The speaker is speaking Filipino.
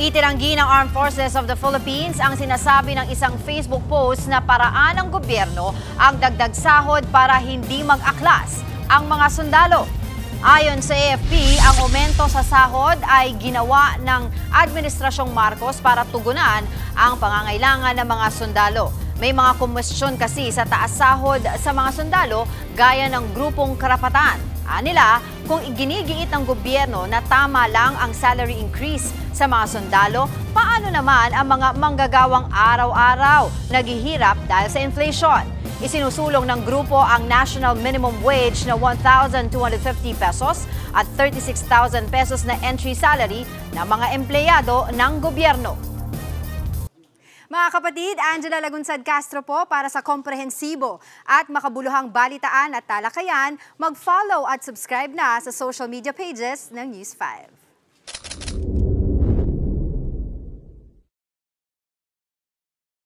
Itinanggi ng Armed Forces of the Philippines ang sinasabi ng isang Facebook post na paraan ng gobyerno ang dagdag sahod para hindi mag-aklas ang mga sundalo. Ayon sa AFP, ang aumento sa sahod ay ginawa ng Administrasyong Marcos para tugunan ang pangangailangan ng mga sundalo. May mga kumwestiyon kasi sa taas sahod sa mga sundalo gaya ng grupong karapatan. Nila, kung iginigiit ng gobyerno na tama lang ang salary increase sa mga sundalo, paano naman ang mga manggagawang araw-araw naghihirap dahil sa inflation? Isinusulong ng grupo ang national minimum wage na 1,250 pesos at 36,000 pesos na entry salary ng mga empleyado ng gobyerno. Mga kapatid, Angela Lagunsad Castro po para sa komprehensibo at makabuluhang balitaan at talakayan. Mag-follow at subscribe na sa social media pages ng News 5.